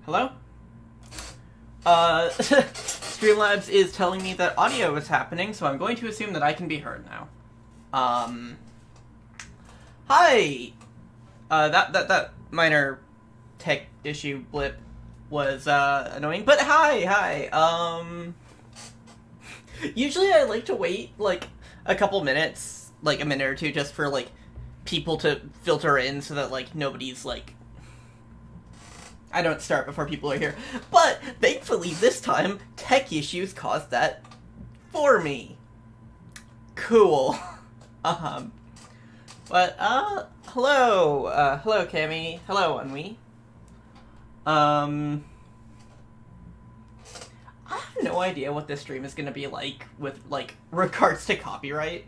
Hello? Streamlabs is telling me that audio is happening, so I'm going to assume that I can be heard now. Hi! That minor tech issue blip was, annoying, but hi! Usually I like to wait, like, a couple minutes, like, a minute or two, just for, like, people to filter in so that, like, nobody's, like, I don't start before people are here. But, thankfully, this time, tech issues caused that for me. Cool. But, hello. Hello, Cammy. Hello, Unwi. I have no idea what this stream is gonna be like with, like, regards to copyright.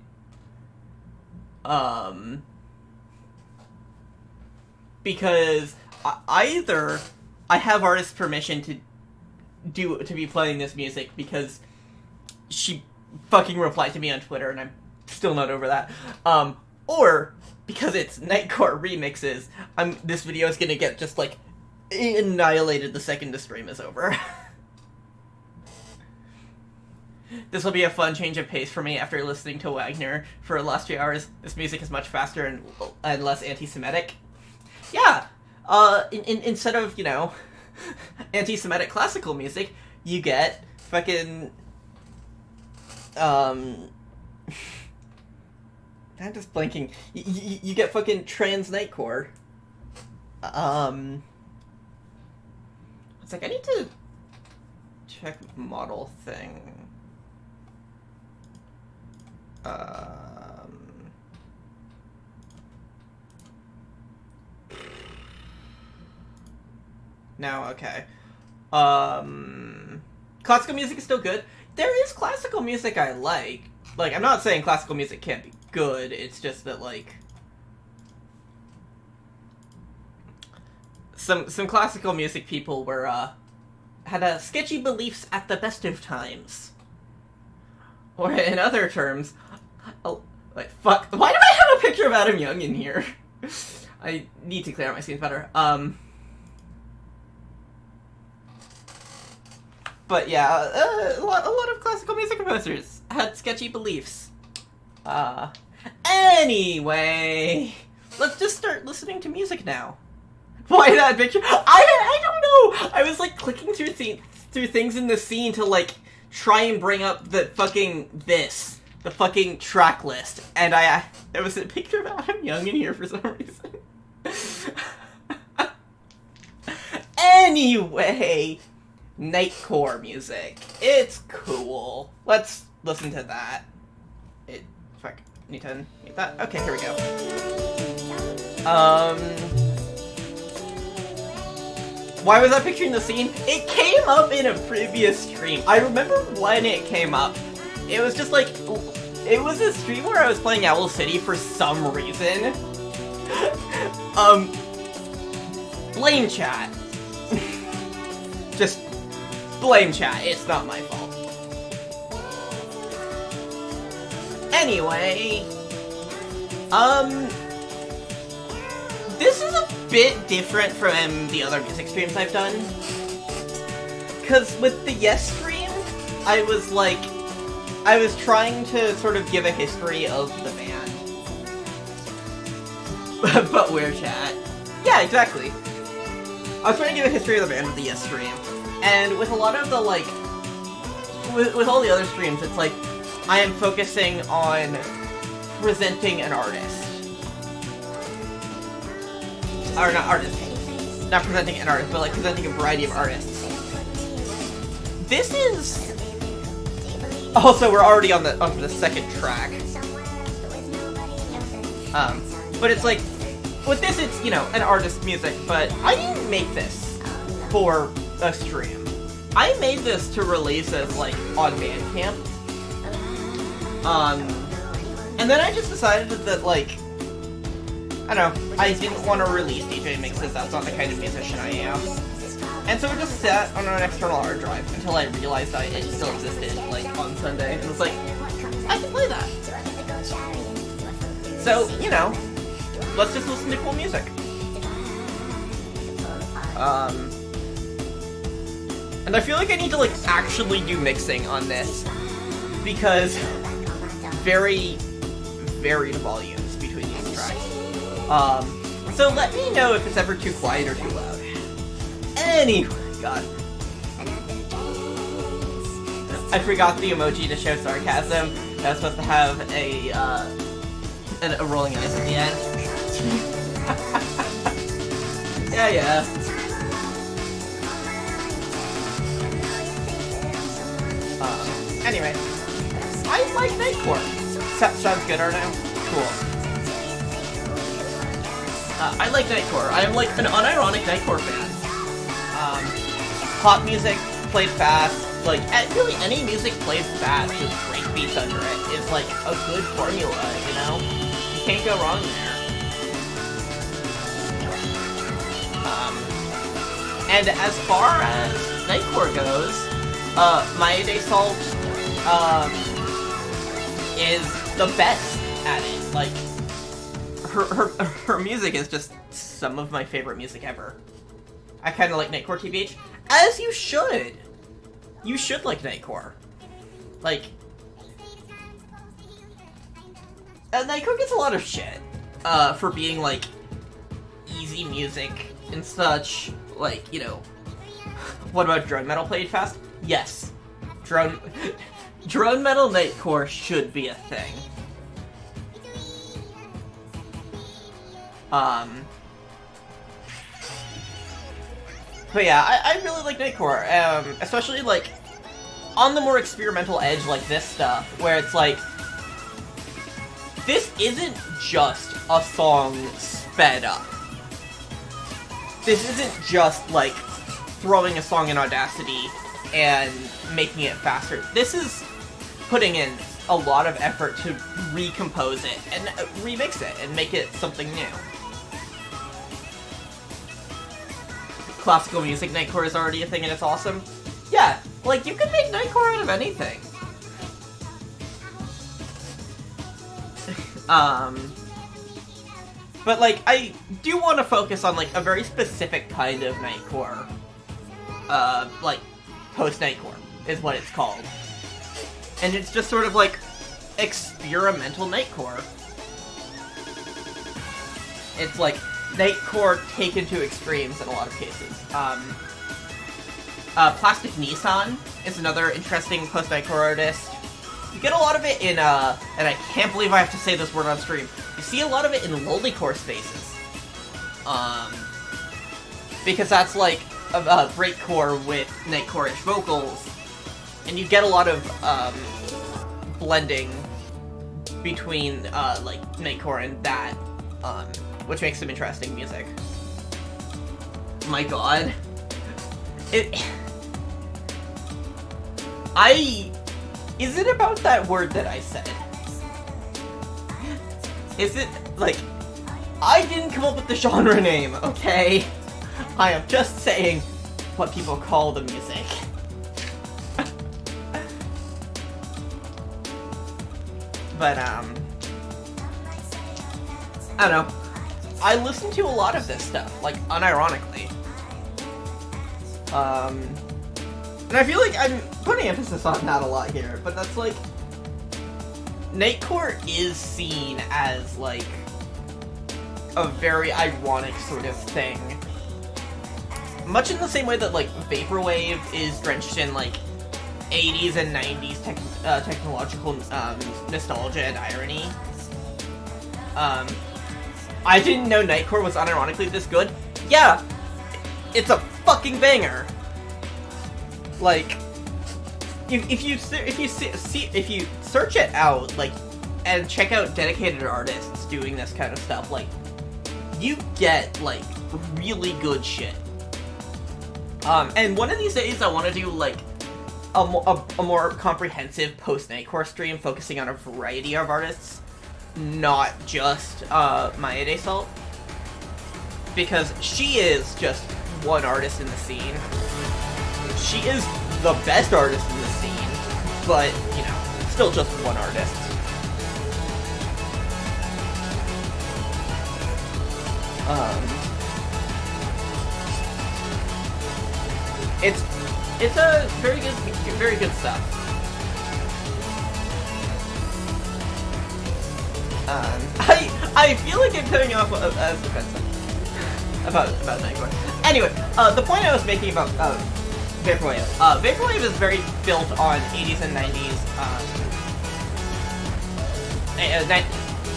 Because either I have artist's permission to be playing this music because she fucking replied to me on Twitter and I'm still not over that, or because it's Nightcore remixes, this video is gonna get just, like, annihilated the second the stream is over. This will be a fun change of pace for me after listening to Wagner for the last 2 hours. This music is much faster and less anti-Semitic. Yeah, instead of, you know, anti-Semitic classical music, you get fucking, I'm just blanking. You get fucking trans Nightcore. It's like, I need to check model thing. No, okay. Classical music is still good. There is classical music I like. Like, I'm not saying classical music can't be good, it's just that, like, some classical music people were, had sketchy beliefs at the best of times. Or in other terms, like, fuck, why do I have a picture of Adam Young in here? I need to clear out my scenes better. But yeah, a lot of classical music composers had sketchy beliefs. Anyway, let's just start listening to music now. Why that picture? I don't know! I was, like, clicking through things in the scene to, like, try and bring up the fucking the fucking track list, and there was a picture of Adam Young in here for some reason. Anyway, Nightcore music. It's cool. Let's listen to that. Fuck. Need to mute that? Okay, here we go. Why was I picturing the scene? It came up in a previous stream. I remember when it came up. It was just like, it was a stream where I was playing Owl City for some reason. Blame chat. Just blame chat. It's not my fault. Anyway, this is a bit different from the other music streams I've done. Because with the Yes stream, I was trying to sort of give a history of the band. But where, chat? Yeah, exactly. I was trying to give a history of the band with the Yes stream. And with a lot of the, like, with all the other streams, it's like, I am focusing on presenting an artist. Or not artist. Not presenting an artist, but, like, presenting a variety of artists. This is... Also, we're already onto the second track. But it's like, with this it's, you know, an artist's music, but I didn't make this for a stream. I made this to release as, like, on Bandcamp. And then I just decided that, like, I don't know, I didn't want to release DJ mixes, that's not the kind of musician I am. And so it just sat on an external hard drive until I realized that it still existed, like, on Sunday, and it was like, I can play that. So, you know, let's just listen to cool music. And I feel like I need to, like, actually do mixing on this, because very varied volumes between these tracks. So let me know if it's ever too quiet or too loud. Anyway, God. I forgot the emoji to show sarcasm. I was supposed to have a rolling eyes at the end. Yeah. Anyway, I like Nightcore. Sounds good, Arno? Cool. I like Nightcore. I am like an unironic Nightcore fan. Pop music played fast. Like, really any music played fast with break beats under it is like a good formula, you know? You can't go wrong there. And as far as Nightcore goes, maedasalt is the best at it. Like, her music is just some of my favorite music ever. I kind of like Nightcore TBH, as you should. You should like Nightcore. Like, Nightcore gets a lot of shit for being like easy music and such. Like, you know, what about drone metal played fast? Yes, drone metal Nightcore should be a thing. But yeah, I really like Nightcore, especially like on the more experimental edge like this stuff, where it's like, this isn't just a song sped up. This isn't just like throwing a song in Audacity and making it faster. This is putting in a lot of effort to recompose it and remix it and make it something new. Classical music Nightcore is already a thing and it's awesome. Yeah, like, you can make Nightcore out of anything. But, like, I do want to focus on, like, a very specific kind of Nightcore. Like, post-Nightcore is what it's called. And it's just sort of, like, experimental Nightcore. It's, like, Nightcore taken to extremes in a lot of cases. Plastic Nissan is another interesting post-Nightcore artist. You get a lot of it in, and I can't believe I have to say this word on stream, you see a lot of it in lolicore spaces. Because that's like a breakcore with Nightcore-ish vocals, and you get a lot of, blending between, like, Nightcore and that, which makes some interesting music. My god. Is it about that word that I said? Is it, like, I didn't come up with the genre name, okay? I am just saying what people call the music. But, I don't know. I listen to a lot of this stuff, like, unironically. And I feel like I'm putting emphasis on that a lot here, but that's like, Nightcore is seen as, like, a very ironic sort of thing. Much in the same way that, like, Vaporwave is drenched in, like, 80s and 90s technological nostalgia and irony. I didn't know Nightcore was unironically this good. Yeah, it's a fucking banger. Like, if you search it out, like, and check out dedicated artists doing this kind of stuff, like, you get, like, really good shit. And one of these days I want to do, like, a more comprehensive post-Nightcore stream focusing on a variety of artists, not just, maedasalt. Because she is just one artist in the scene. She is the best artist in the scene, but, you know, still just one artist. It's a very good stuff. I feel like I'm coming off as defensive about Nightcore. Anyway, the point I was making about Vaporwave. Vaporwave is very built on 80s and 90s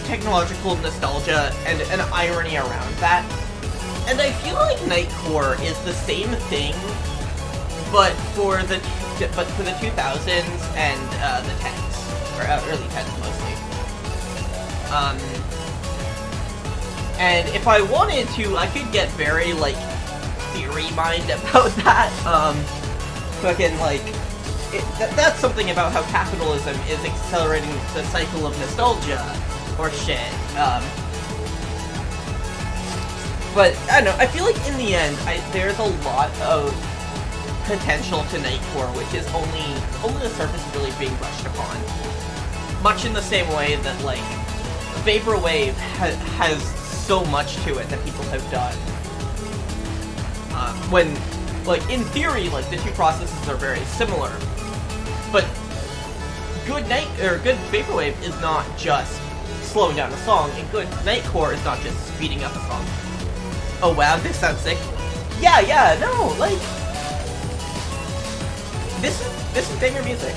technological nostalgia and an irony around that. And I feel like Nightcore is the same thing, but for the 2000s and the 10s, or early 10s mostly. And if I wanted to, I could get very, like, theory mind about that. Fucking, like, that's something about how capitalism is accelerating the cycle of nostalgia, or shit. But, I don't know, I feel like in the end, there's a lot of potential to Nightcore, which is only the surface really being brushed upon. Much in the same way that, like, Vaporwave has so much to it that people have done. When, like, in theory, like, the two processes are very similar. But good Vaporwave is not just slowing down a song, and good Nightcore is not just speeding up a song. Oh wow, this sounds sick. Yeah, no, like, this is banger music.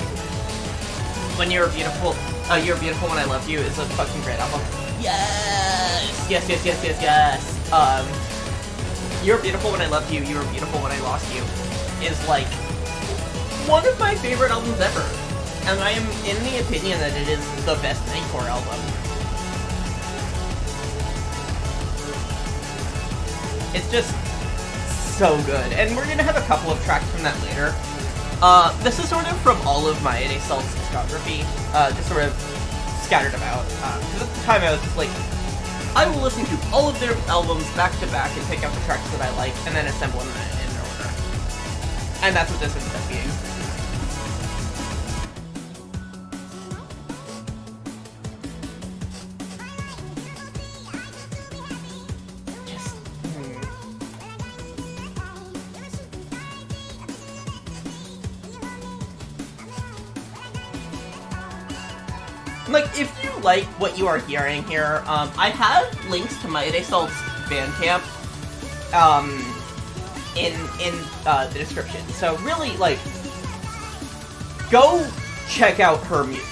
When You're Beautiful When I Loved You is a fucking great album. Yes! You're Beautiful When I Loved You, You Were Beautiful When I Lost You is, like, one of my favorite albums ever. And I am in the opinion that it is the best Nightcore album. It's just so good. And we're gonna have a couple of tracks from that later. This is sort of from all of my maedasalt's discography, just sort of scattered about. Because at the time I was just like, I will listen to all of their albums back to back and pick out the tracks that I like, and then assemble them in order. And that's what this ends up being. Like, if you like what you are hearing here, I have links to maedasalt's Bandcamp, in the description. So really, like, go check out her music.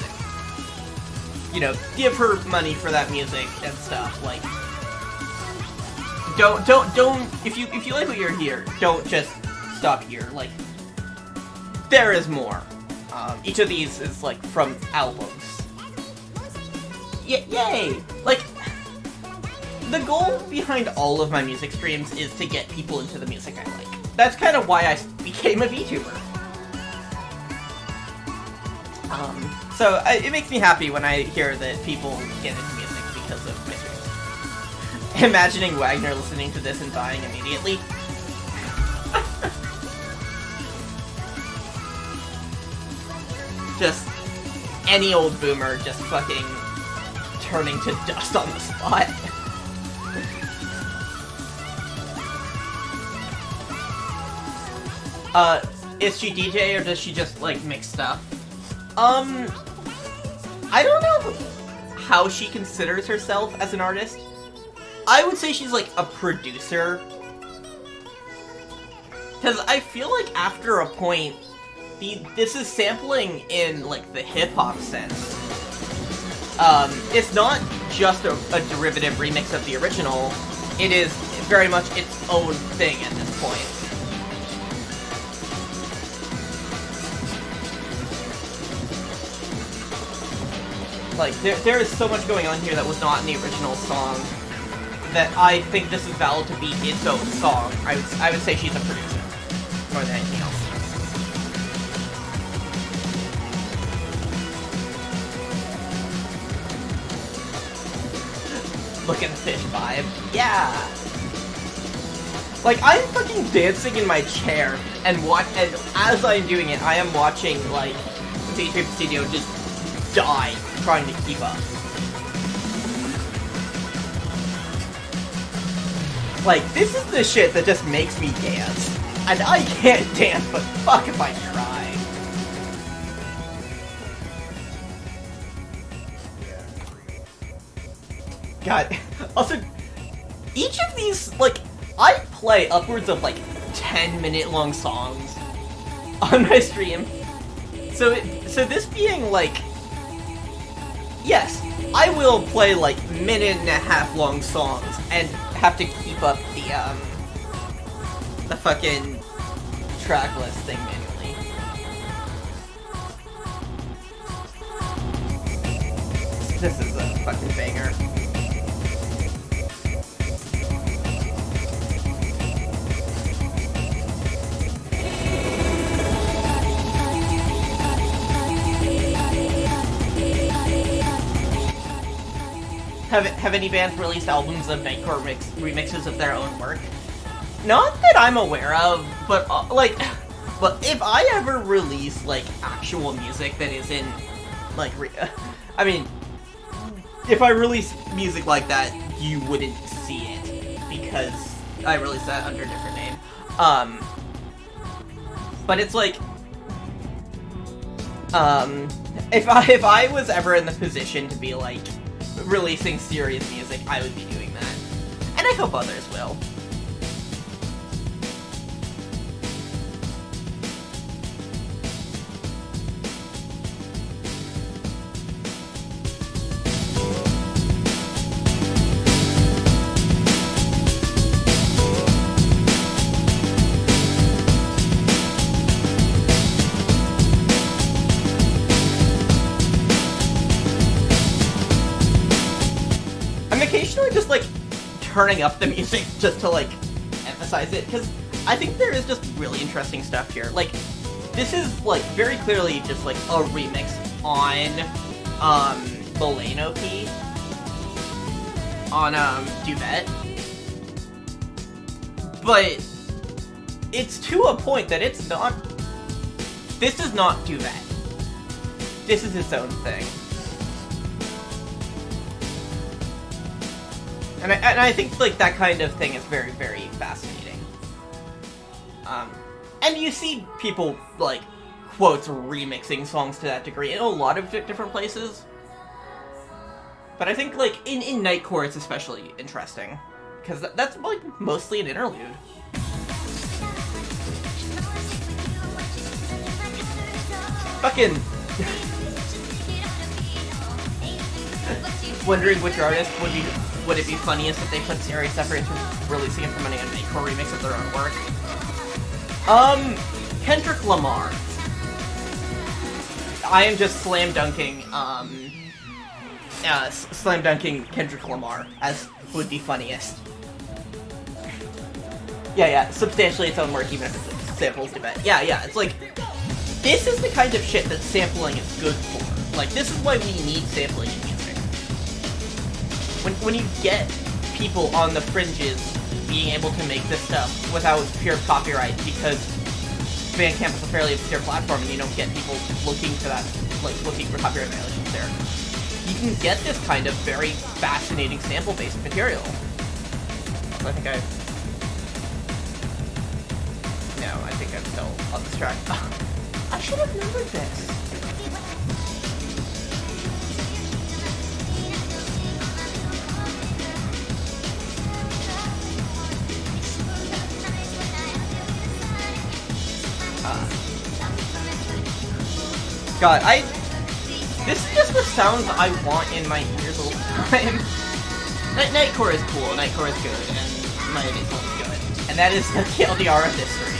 You know, give her money for that music and stuff. Like, don't. If you like what you're hearing, don't just stop here. Like, there is more. Each of these is like from albums. Yay! Like, the goal behind all of my music streams is to get people into the music I like. That's kind of why I became a VTuber. So it makes me happy when I hear that people get into music because of my streams. Imagining Wagner listening to this and dying immediately. Just any old boomer just fucking turning to dust on the spot. Is she DJ or does she just, like, mix stuff? I don't know how she considers herself as an artist. I would say she's, like, a producer. Because I feel like after a point, this is sampling in, like, the hip-hop sense. It's not just a derivative remix of the original, it is very much its own thing at this point. Like, there is so much going on here that was not in the original song, that I think this is valid to be its own song. I would say she's a producer, more than anything else. Look at the fish vibe. Yeah! Like, I'm fucking dancing in my chair, and as I'm doing it, I am watching, like, Vtuber Studio just die trying to keep up. Like, this is the shit that just makes me dance. And I can't dance, but fuck if I try. God. Also, each of these, like, I play upwards of, like, 10-minute long songs on my stream. So this being, like... Yes, I will play, like, minute-and-a-half long songs and have to keep up the fucking tracklist thing manually. This is a fucking banger. Have any bands released albums of Nightcore remixes of their own work? Not that I'm aware of, but but if I ever release like actual music that isn't like, I mean, if I release music like that, you wouldn't see it because I released that under a different name. But it's like, if I was ever in the position to be like releasing serious music, I would be doing that. And I hope others will. Occasionally just like turning up the music just to like emphasize it, because I think there is just really interesting stuff here. Like, this is like very clearly just like a remix on Boleno key on Duvet, but it's to a point that it's not. This is not Duvet. This is its own thing. And I think, like, that kind of thing is very, very fascinating. And you see people, like, quotes remixing songs to that degree in a lot of different places. But I think, like, in Nightcore it's especially interesting. Because that's, like, mostly an interlude. Fucking... Wondering which artist would it be funniest if they put Series separate to releasing it from an Nightcore remix of their own work? Kendrick Lamar. I am just slam dunking Kendrick Lamar as would be funniest. Yeah, substantially its own work, even if it samples Tibet. Yeah, it's like, this is the kind of shit that sampling is good for. Like, this is why we need sampling in music. When you get people on the fringes being able to make this stuff without fear of copyright, because Bandcamp is a fairly obscure platform and you don't get people looking to that, like, looking for copyright violations there, you can get this kind of very fascinating sample-based material. I think I'm still on this track. I should have remembered this. God, this is just the sounds I want in my ears all the time. Nightcore is cool, Nightcore is good, and maedasalt is good. And that is the TLDR of this stream.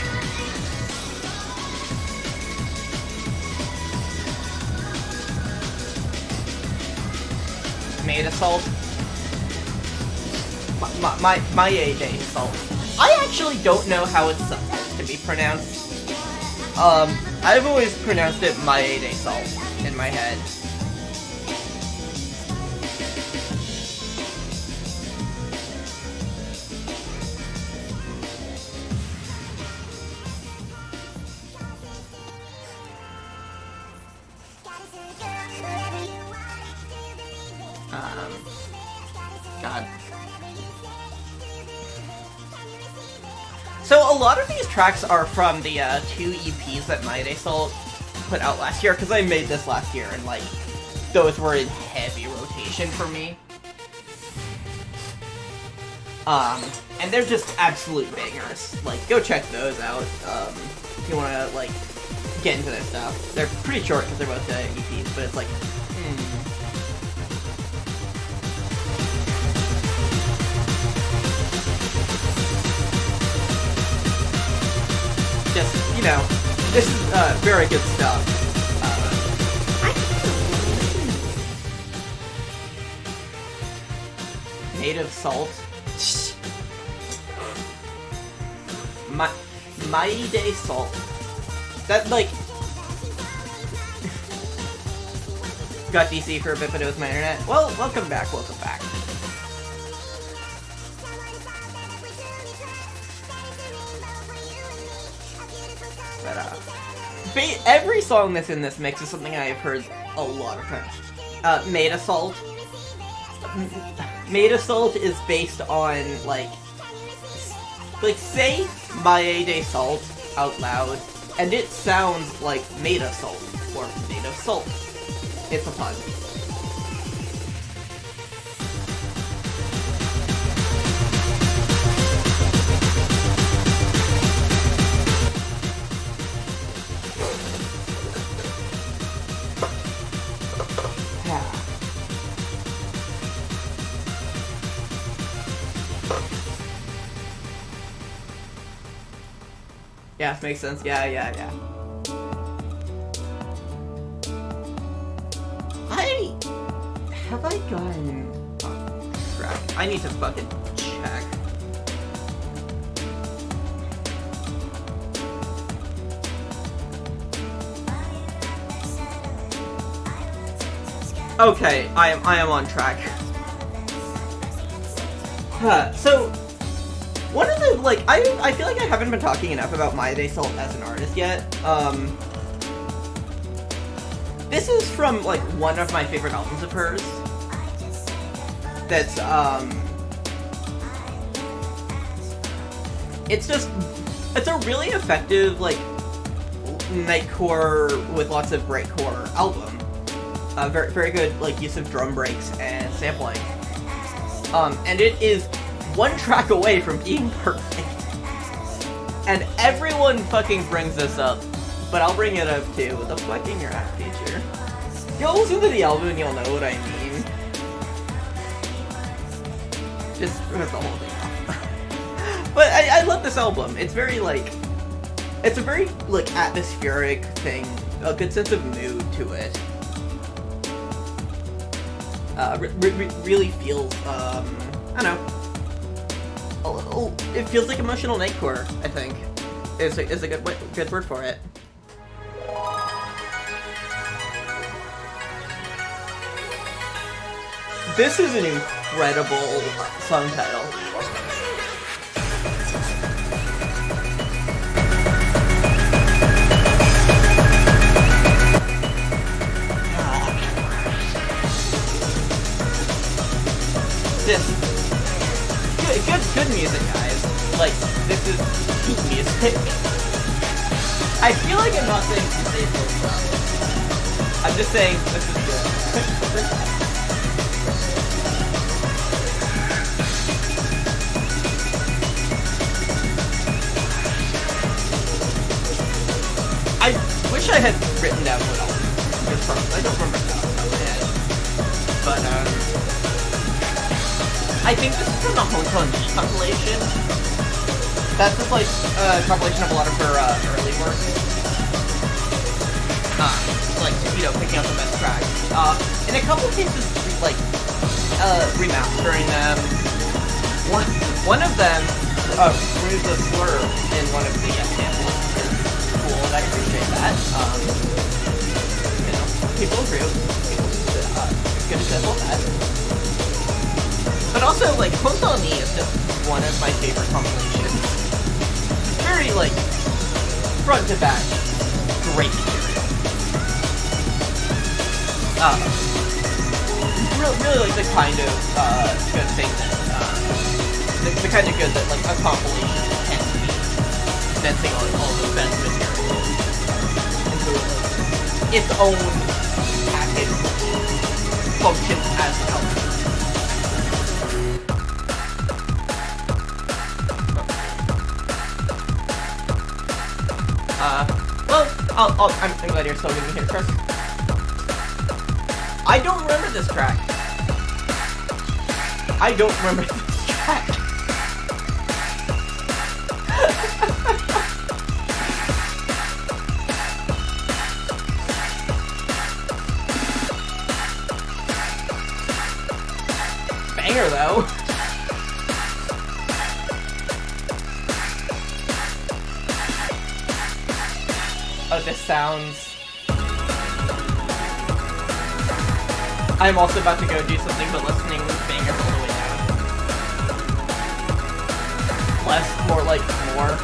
Maedasalt. Maedasalt. I actually don't know how it's supposed to be pronounced. I've always pronounced it maedasalt in my head. God. So a lot of these tracks are from the 2 EPs that maedasalt put out last year, because I made this last year, and like, those were in heavy rotation for me. And they're just absolute bangers. Like, go check those out, if you wanna, like, get into this stuff. They're pretty short, because they're both EPs, but it's like, Just, you know, this is, very good stuff. Maedasalt. Maedasalt. That, like... Got DC for a bit, but it was my internet. Well, welcome back, welcome back. But, every song that's in this mix is something I have heard a lot of times. Maedasalt. Maedasalt is based on, like, say maedasalt out loud, and it sounds like maedasalt, or made of salt. It's a pun. Yeah, makes sense. Yeah. Have I gotten off track? I need to fucking check. Okay, I am on track. So one of the, like, I feel like I haven't been talking enough about maedasalt as an artist yet. This is from, like, one of my favorite albums of hers. That's, it's a really effective, like, nightcore with lots of breakcore album. Very, very good, like, use of drum breaks and sampling. And it is one track away from being perfect. And everyone fucking brings this up, but I'll bring it up too. The fucking rap feature. You'll listen to the album and you'll know what I mean. Just rip the whole thing off. But I love this album. It's very, like, it's a very, like, atmospheric thing. A good sense of mood to it. Really feels, I don't know. It feels like emotional nightcore, I think. Is a good word for it. This is an incredible song title. Good music, guys. Like, this is peak music. I feel like I'm not saying to say full stuff. I'm just saying this is good. I wish I had written down what else it's from. I don't remember that off the top of my head. But, I think this is from the nous compilation. That's just, like, a compilation of a lot of her early work. Like, you know, picking out the best tracks. In a couple cases, like, remastering them. One of them, removes a slur in one of the samples. It's cool, and I appreciate that. You know, people improve. It's good to sample that. But also, like, nous is just one of my favorite compilations. Very, like, front to back, great material. Really like the kind of, good thing that, the kind of good that, like, a compilation can be. its own package functions as an album. Well, I'm glad you're still giving me here, Chris. I don't remember this track. I don't remember this track. Banger, though. Oh, this sounds... I'm also about to go do something but listening banger all the way down. Less, more like more.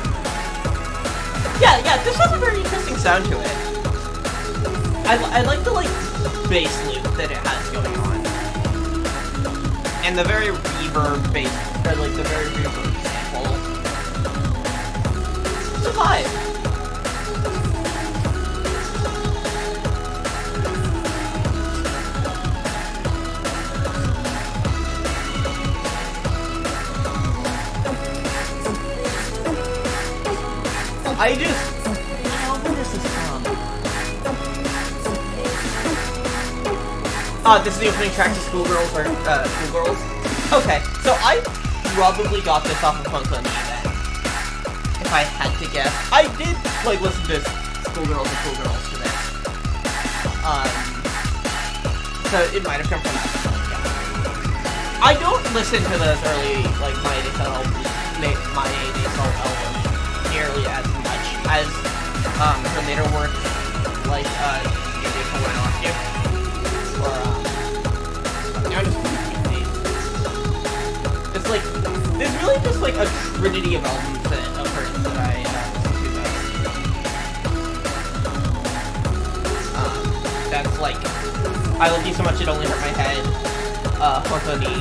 Yeah, this has a very interesting sound to it. I like the bass loop that it has going on. And the very reverb bass, or the very reverb sample. It's a vibe. I don't know where this is from. This is the opening track to Schoolgirls, or, Schoolgirls. Okay, so I probably got this off of Funko then. If I had to guess. I did, listen to Schoolgirls and Schoolgirls to this. So it might have come from that. Yeah. I don't listen to those early, maedasalt albums nearly as much as her later work, like You're Beautiful When I Lost You, or I'm just it's there's really just a trinity of albums of hers that I listen to most. That's I Love You So Much It Only Hurt My Head, Hontoni,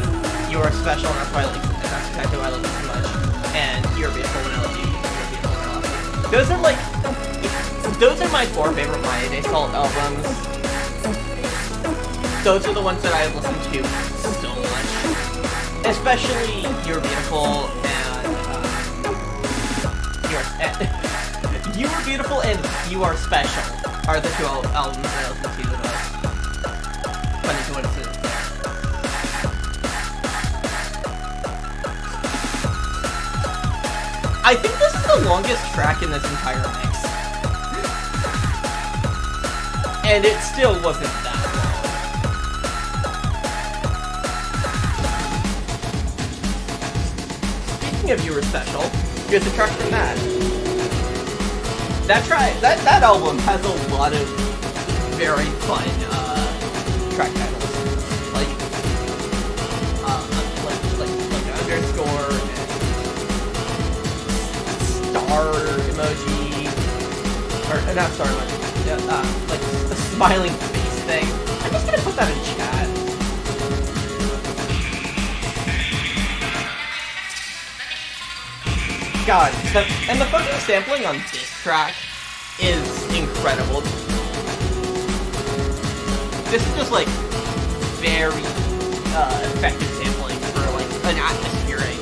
You Are Special, and that's why that's exactly why I love you so much, and You're Beautiful When I Love You. Those are my 4 favorite maedasalt albums. Those are the ones that I listen to so much. Especially You're Beautiful and You Are Beautiful and You Are Special are the 2 albums that I listen to the most. Funny coincidence there. I think this is the longest track in this entire mix. And it still wasn't that long. Speaking of You Were Special, here's a track from that. That album has a lot of very fun track titles. Like underscore and star emoji, or not star emoji, a smiling face thing. I'm just gonna put that in chat. God, and the fucking sampling on this track is incredible. This is just very effective sampling for an atmospheric,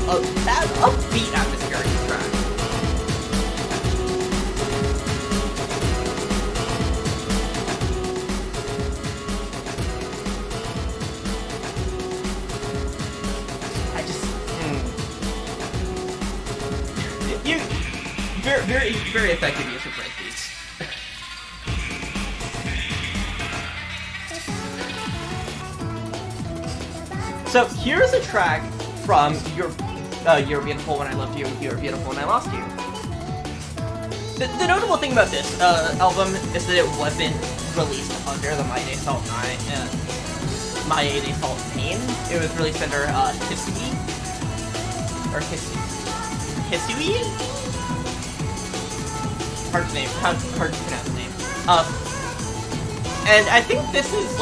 upbeat atmospheric track. Very, very effective use of breakbeats. So here's a track from You're Beautiful When I Loved You, You're Beautiful When I Lost You. The notable thing about this album is that it wasn't released under the maedasalt name. It was released under hsiu, or hsiu. Hard to pronounce the name. And I think this is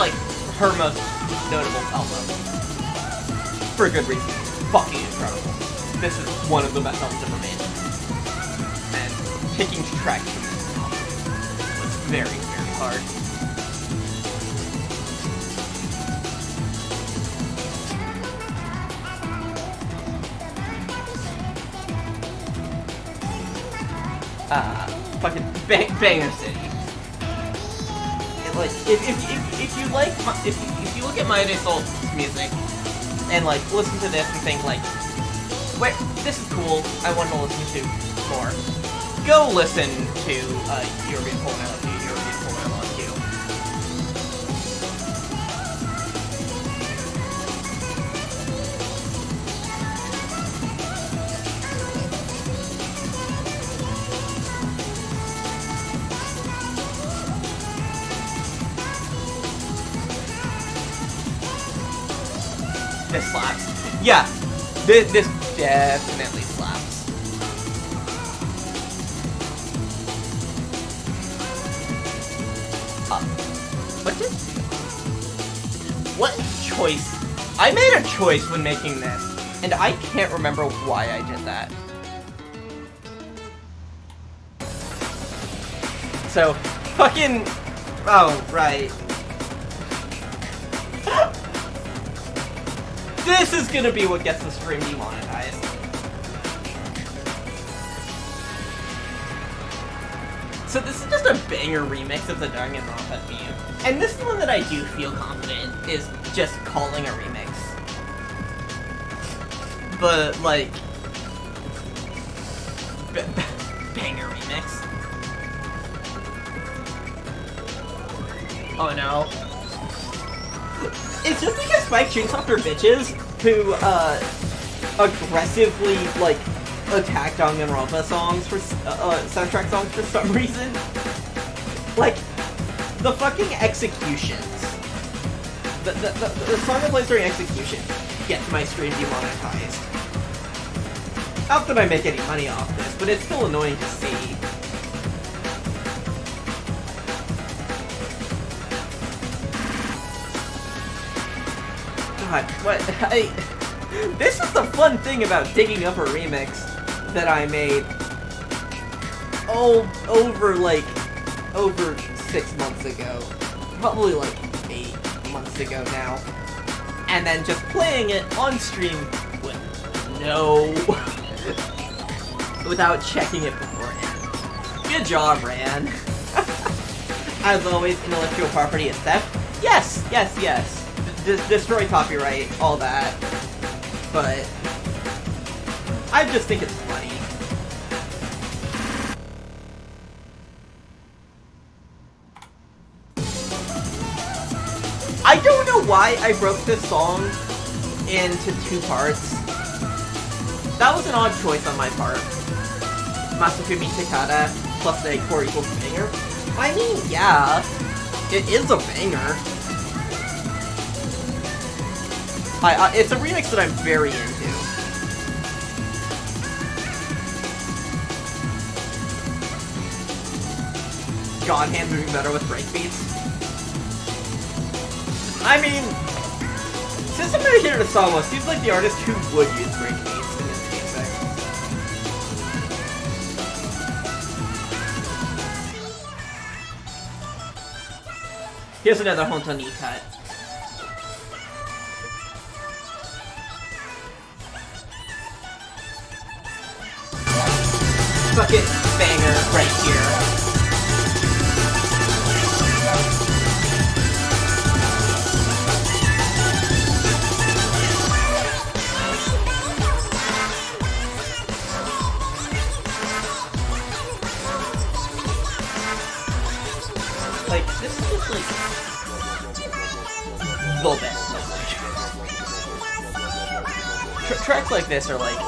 her most notable album. For good reason. Fucking incredible. This is one of the best albums ever made. And picking tracks from this album was very, very hard. Fucking banger city. Like, if you like, if you look at maedasalt music and like listen to this and think like, wait, this is cool, I want to listen to more. Go listen to You're Beautiful and I Love You, You're Beautiful and I Love You. This slaps. Yeah, this definitely slaps. What choice? I made a choice when making this, and I can't remember why I did that. So, fucking... Oh, right. This is gonna be what gets the stream demonetized. So this is just a banger remix of the Danganronpa theme. And this is one that I do feel confident is just calling a remix. But, like... banger remix. Oh no. It's just because Spike Chunsoft are bitches who, aggressively, like, attack Danganronpa songs for, soundtrack songs for some reason. Like, the fucking executions. The song that plays during execution gets my stream demonetized. Not that I make any money off this, but it's still annoying to see. God, what? This is the fun thing about digging up a remix that I made over 6 months ago. Probably like 8 months ago now. And then just playing it on stream with without checking it beforehand. Good job, Ran. As always, intellectual property is theft. Yes, yes, yes. Destroy copyright, all that. But I just think it's funny. I don't know why I broke this song into 2 parts. That was an odd choice on my part. Masafumi Takada plus the core equals banger. I mean, yeah, it is a banger. It's a remix that I'm very into. God Hand moving better with breakbeats. I mean, Susumu Hirasawa seems like the artist who would use breakbeats in his music. Here's another Hontoni cut. Fucking banger right here. Like, this is just like the best message. Tracks like this are like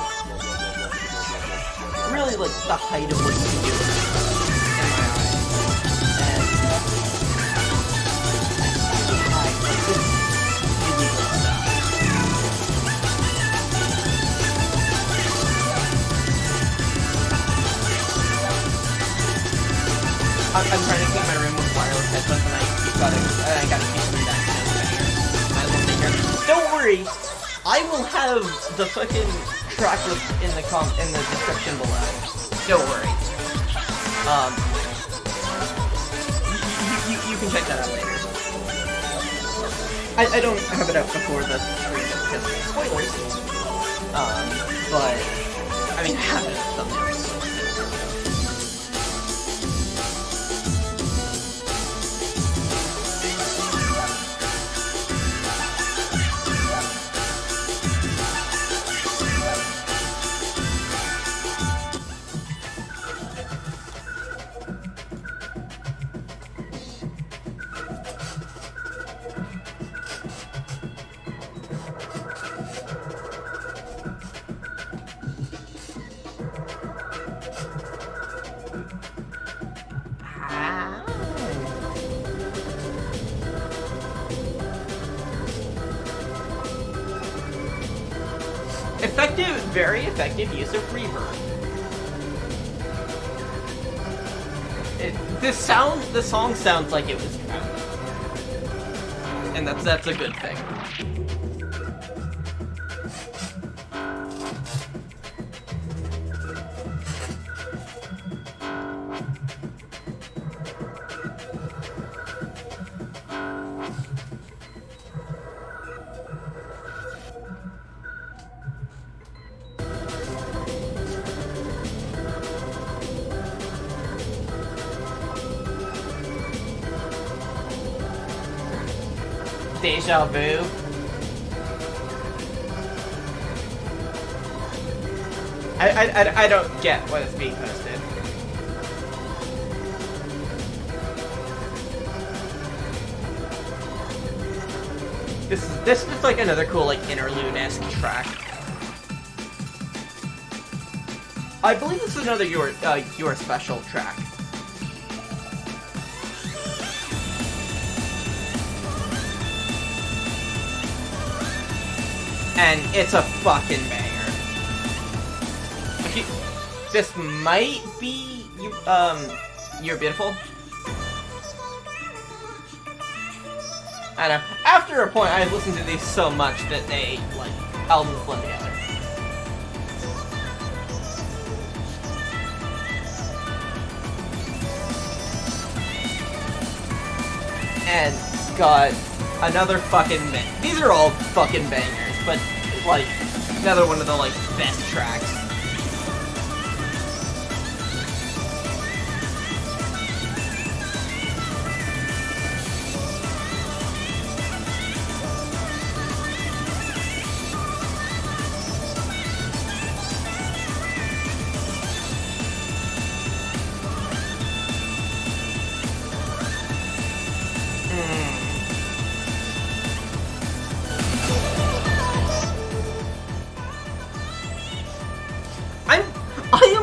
really like the height of what you can do in my eyes. I'm trying to clean my room with wireless headphones and I gotta keep them back here. Don't worry, I will have the fucking tracklist in the description below. Don't worry. You can check that out later. I don't have it out before the stream because spoilers. But I mean, I have it as thumbnails. Very effective use of reverb. The song sounds like it was trapped, and that's a good thing. Deja vu. I don't get what is being posted. This is like another cool like interlude-esque track. I believe this is another your special track. And it's a fucking banger. This might be You're Beautiful. I know. After a point, I've listened to these so much that they like albums blend together. And got another fucking these are all fucking bangers. But, like, another one of the, like, best tracks.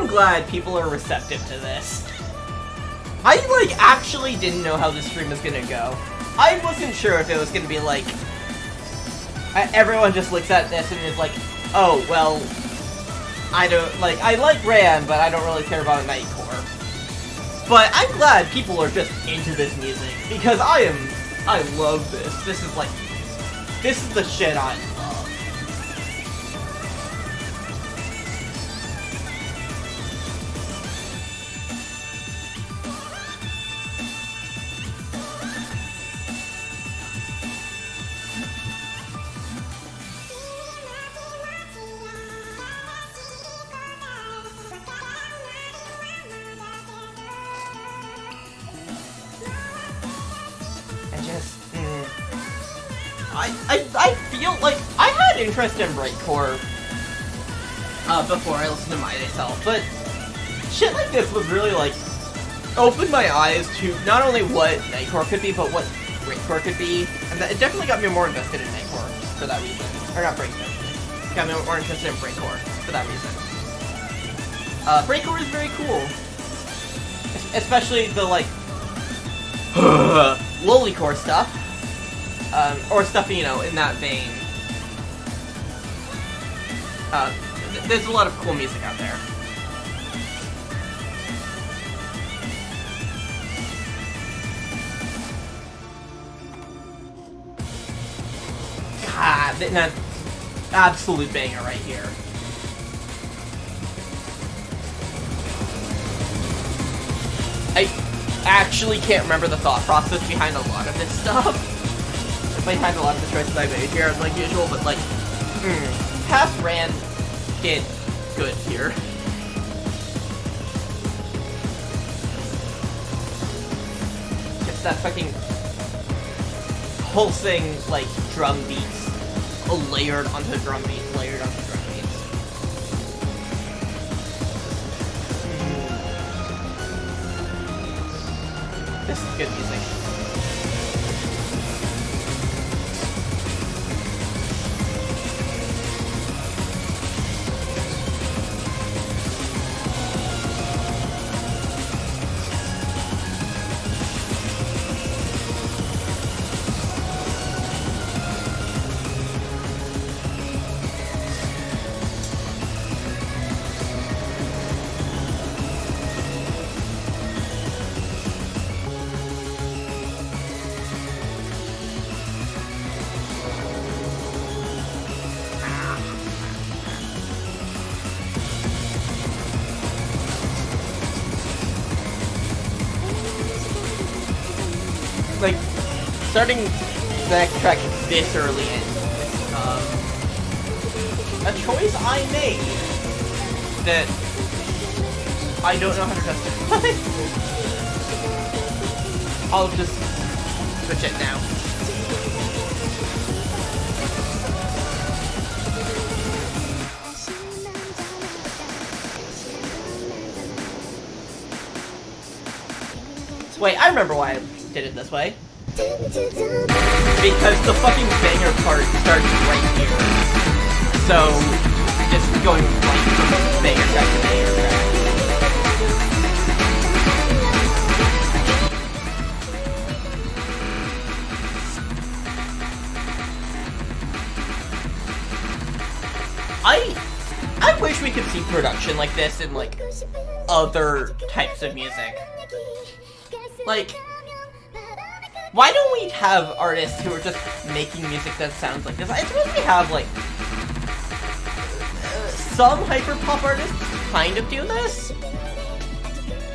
Glad people are receptive to this. I, like, actually didn't know how this stream was gonna go. I wasn't sure if it was gonna be, like... everyone just looks at this and is like, oh, well... I like Ran, but I don't really care about Nightcore. But I'm glad people are just into this music, because I love this. This is, like... This is the shit I love. I feel like I had interest in breakcore before I listened to maedasalt, but shit like this was really like opened my eyes to not only what nightcore could be, but what breakcore could be, and it definitely got me more invested in nightcore for that reason. Or not breakcore. Got me more interested in breakcore for that reason. Breakcore is very cool, especially the like lolicore stuff. Or stuff, you know, in that vein. There's a lot of cool music out there. God, that absolute banger right here. actually can't remember the thought process behind a lot of this stuff. Behind a lot of the choices I made here, like usual, but like, past Rand did good here. Just that fucking pulsing, like, drum beats, layered onto drum beats, layered onto drum beats. This is good music. Like, starting the next track this early in, a choice I made that I don't know how to justify. I'll just switch it now. Wait, I remember why I did it this way. Because the fucking banger part starts right here. So, just going right from banger track to banger track. I wish we could see production like this in, like, other types of music. Like, why don't we have artists who are just making music that sounds like this? I suppose we have, like, some hyperpop artists kind of do this.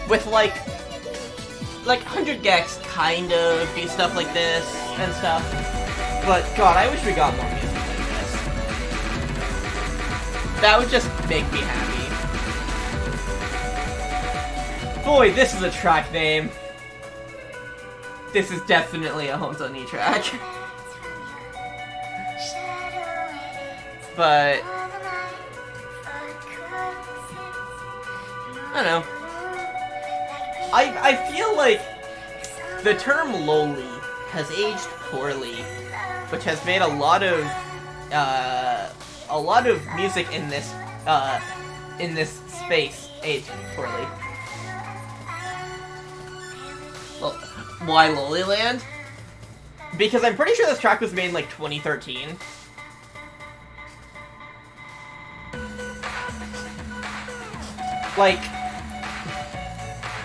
With, like 100 gecs kind of do stuff like this and stuff. But, God, I wish we got more music like this. That would just make me happy. Boy, this is a track name. This is definitely a Homes on E track. But I don't know. I feel like the term loli has aged poorly, which has made a lot of music in this space age poorly. Well, why Loliland? Because I'm pretty sure this track was made in, like, 2013. Like,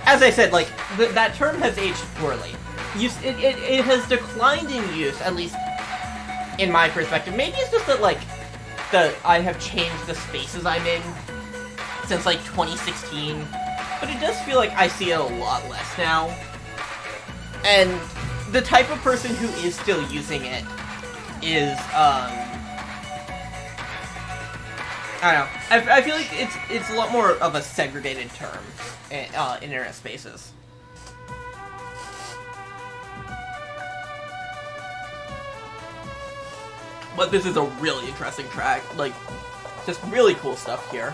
as I said, like, that term has aged poorly. It has declined in use, at least in my perspective. Maybe it's just that, like, I have changed the spaces I'm in since, like, 2016. But it does feel like I see it a lot less now. And the type of person who is still using it is, I don't know. I feel like it's a lot more of a segregated term in internet spaces. But this is a really interesting track. Like, just really cool stuff here.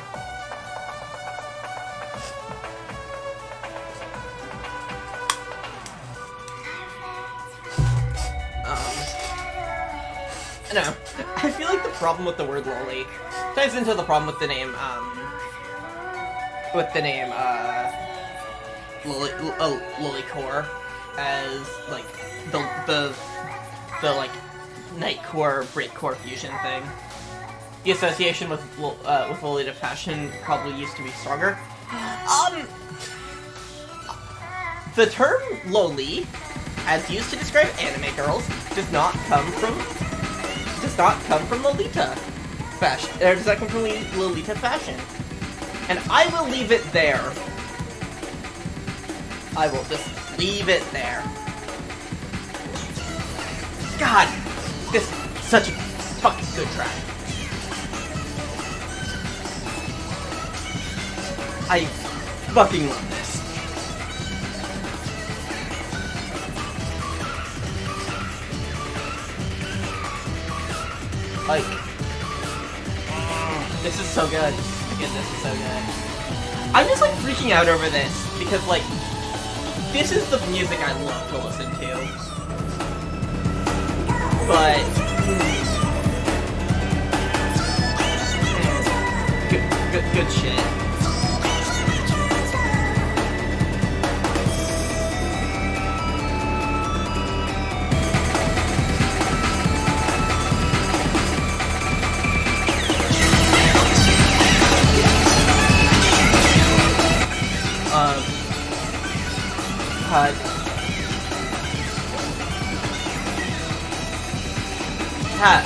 I don't know. I feel like the problem with the word loli ties into the problem with the name, lolicore, as, like, the like, nightcore, breakcore fusion thing. The association with Lolita fashion probably used to be stronger. The term loli, as used to describe anime girls, does not come from Lolita fashion. Or does that come from Lolita fashion? And I will leave it there. I will just leave it there. God, this is such a fucking good track. I fucking love this. Like, this is so good. Again, this is so good. I'm just like freaking out over this because like, this is the music I love to listen to. But good shit.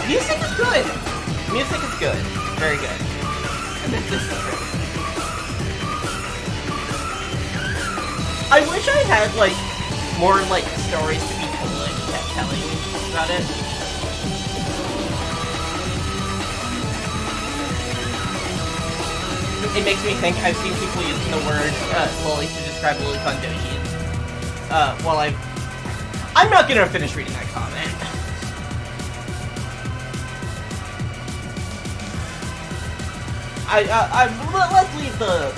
Music is good. Music is good. Very good. This is great. I wish I had like more like stories to be telling about it. It makes me think I've seen people using the word loli to describe lolicon dojins. Well, I'm not gonna finish reading that comment. Let's leave the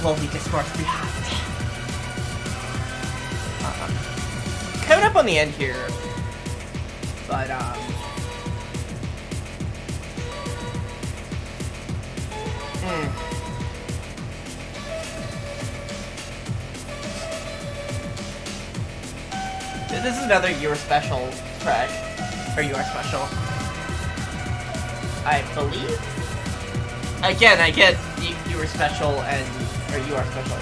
loli discourse behind. Coming up on the end here, but this is another You Are Special track, or You Are Special, I believe. Again, I get you were special or you are special.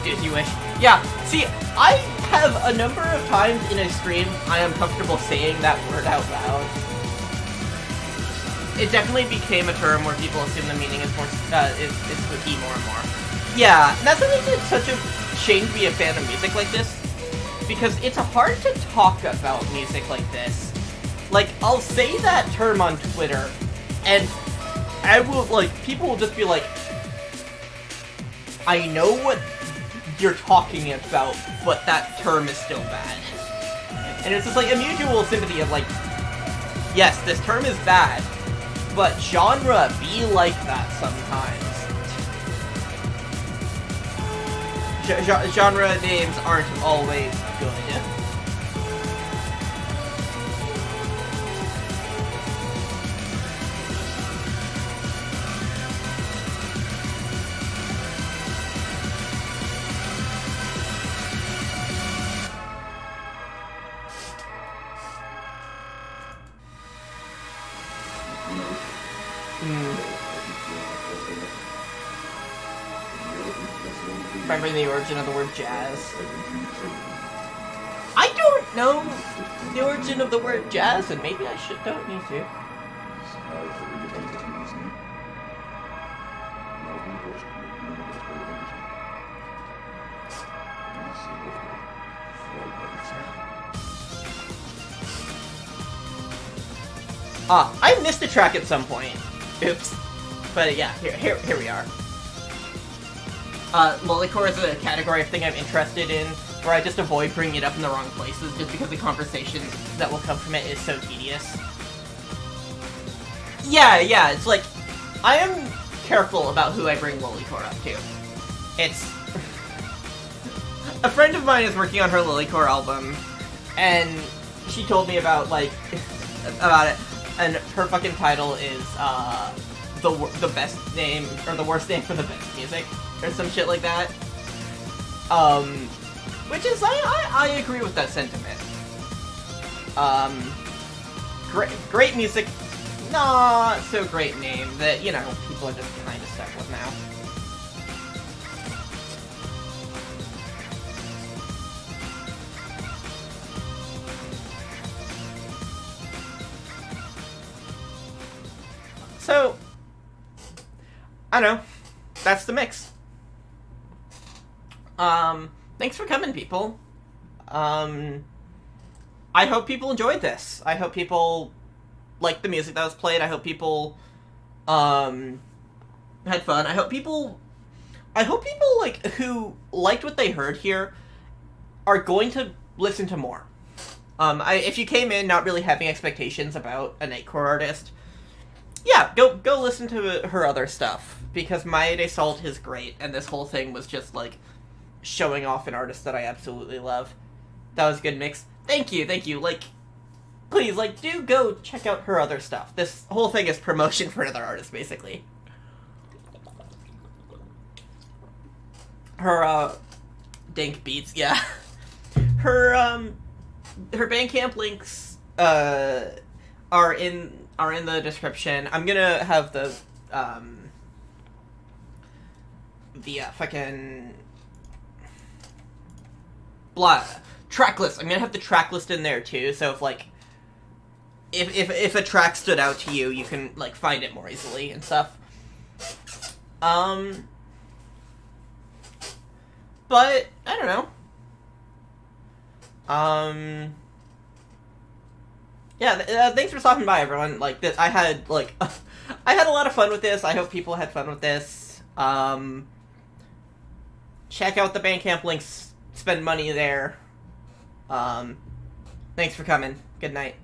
If you wish. Yeah, see, I have a number of times in a stream I am comfortable saying that word out loud. It definitely became a term where people assume the meaning is more, is spooky more and more. Yeah, and that's what makes it such a shame to be a fan of music like this, because it's hard to talk about music like this. Like, I'll say that term on Twitter, and I will, like, people will just be like, I know what you're talking about, but that term is still bad. And it's just like a mutual sympathy of like, yes, this term is bad, but genre be like that sometimes. Genre names aren't always good. Remember the origin of the word jazz? I don't know the origin of the word jazz, and maybe I don't need to. I missed a track at some point. Oops. But yeah, here we are. Lolicore is a category of thing I'm interested in, where I just avoid bringing it up in the wrong places, just because the conversation that will come from it is so tedious. Yeah, it's like, I am careful about who I bring Lolicore up to. It's... A friend of mine is working on her Lolicore album, and she told me about, like, about it, and her fucking title is, the best name, or the worst name for the best music, or some shit like that. Which is, I agree with that sentiment. Great music, not so great name, that, you know, people are just kind of stuck with now. So, I don't know, that's the mix. Thanks for coming, people. I hope people enjoyed this. I hope people liked the music that was played. I hope people, had fun. I hope people, like, who liked what they heard here are going to listen to more. If you came in not really having expectations about a nightcore artist, yeah, go listen to her other stuff, because maedasalt is great, and this whole thing was just, like, showing off an artist that I absolutely love. That was a good mix. Thank you, like, please, like, do go check out her other stuff. This whole thing is promotion for another artist, basically. Her, dank beats, yeah. Her Bandcamp links, are in the description. I'm gonna have the fucking blah tracklist. I'm gonna have the tracklist in there too, so if, like, if a track stood out to you, you can, like, find it more easily and stuff. But I don't know. Yeah, thanks for stopping by, everyone. Like, this, I had a lot of fun with this. I hope people had fun with this. Check out the Bandcamp links. Spend money there. Thanks for coming. Good night.